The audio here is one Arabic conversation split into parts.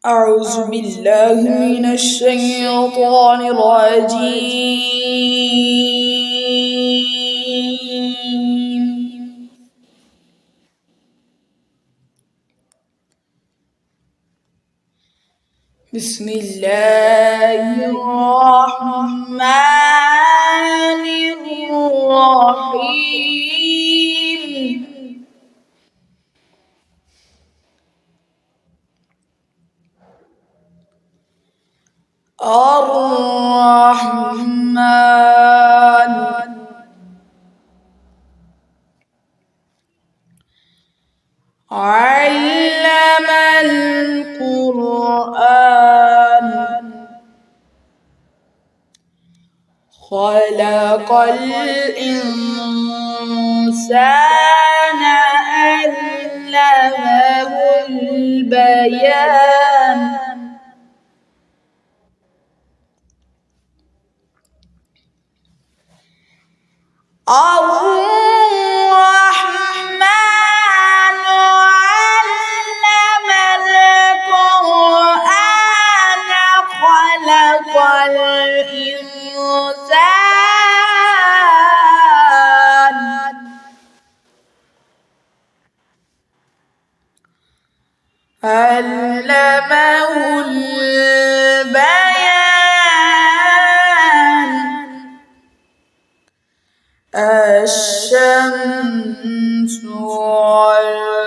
أعوذ بالله من الشيطان الرجيم. بسم الله الرحمن الرحيم. الرحمن علم القرآن خلق الإنسان علمه البيان الرحمن علم القرآن خلق الإنسان علمه البيان الشمس والقمر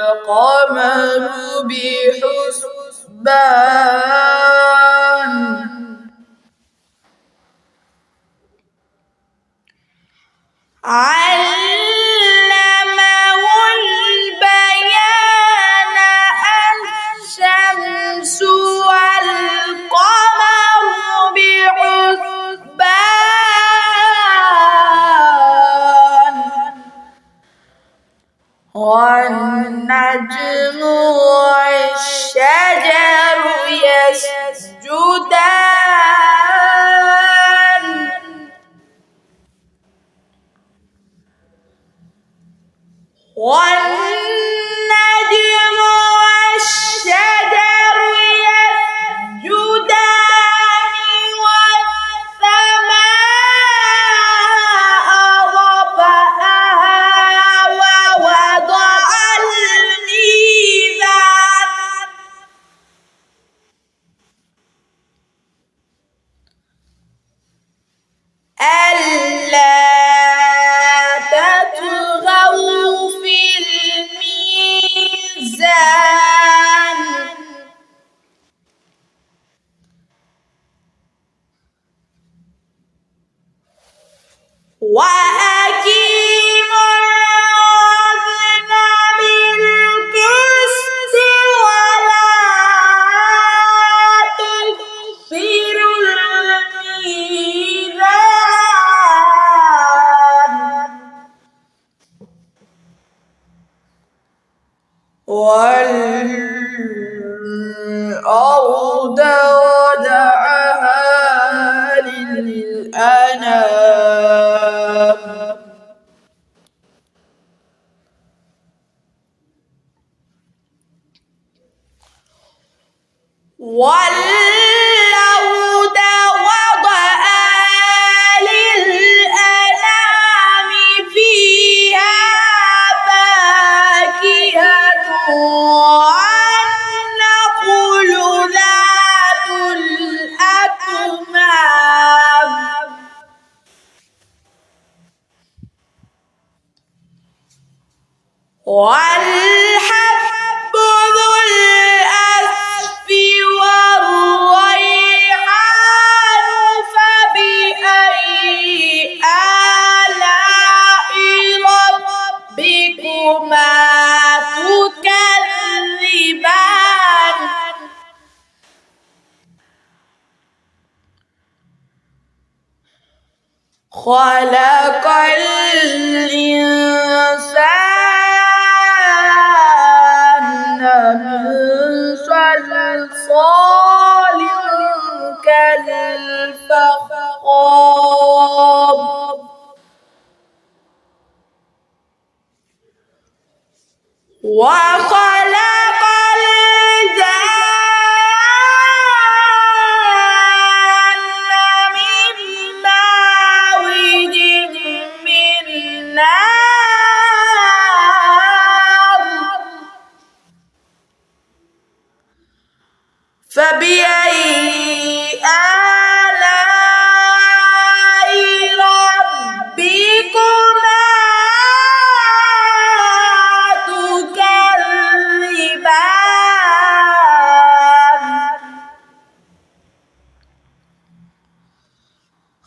بحسبان علمه البيان الشمس والقمر بحسبان والنجم والشجر يسجدان والنجم والشجر يسجدان والسماء رفعها ووضع الميزان ألا تطغوا في الميزان وأقيموا الوزن بالقسط ولا تخسروا الميزان والأرض وضعها للأنام والأرض وضعها للأنام فيها فاكهة والنخل ذات الأكمام والحب ذو العصف والريحان فبأي آلاء ربكما تكذبان خلق الإنسان من صلصال كالفخار وخلق الجان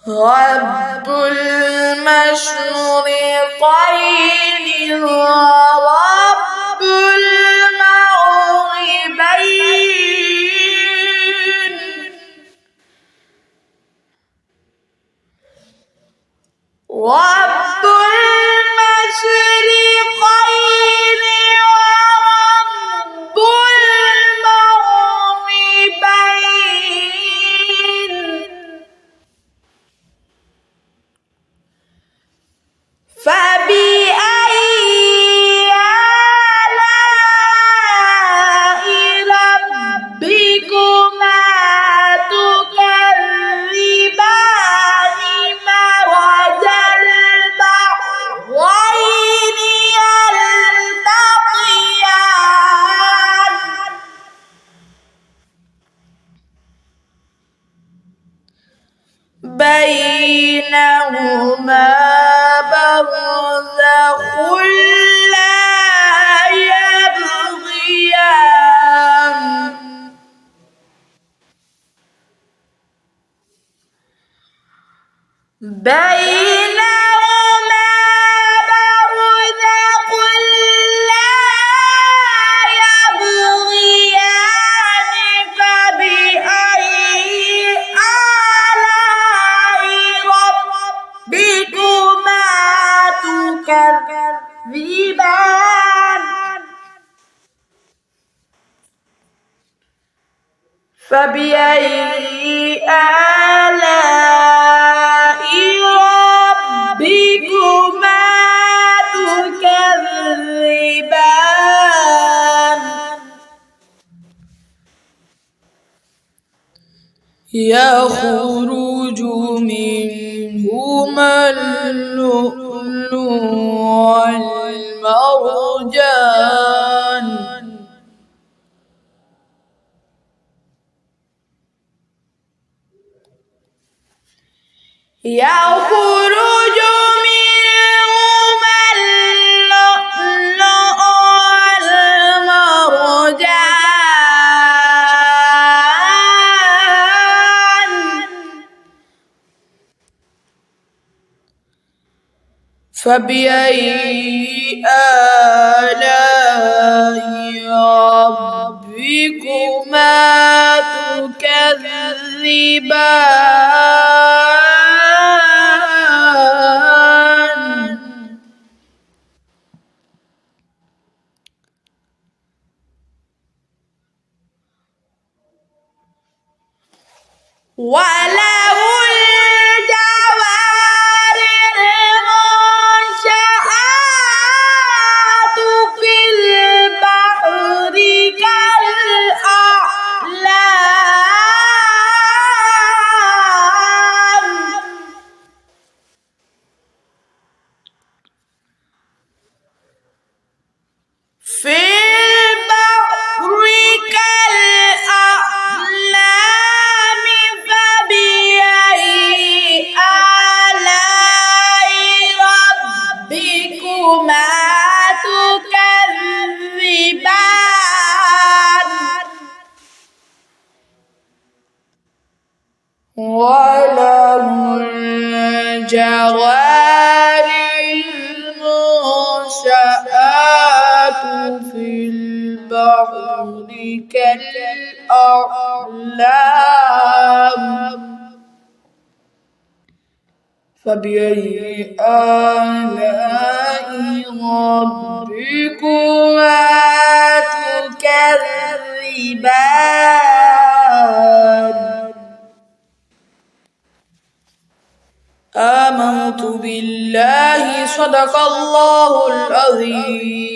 رب المشرقين ورب المغربين رب المشرقين ورب المغربين فبأي آلاء ربكما تكذبان مرج البحرين يلتقيان بينهما برزخ لا يبغيان بينهما برزخ لا يبغيان فبأي آلاء ربكما تكذبان فبأي آلاء ربكما تكذبان يخرج منهما اللؤلؤ والمرجان يخرج منهما اللؤلؤ والمرجان فبأي آلاء ربكما تكذبان وله الجوار المنشآت في البحر كالأعلام في البحر كالأعلام فبأي آلاء ربكما تكذبان وله الجوار المنشآت في البحر كالأعلام فبأي آلاء ربكما تكذبان آمنت بالله صدق الله العظيم.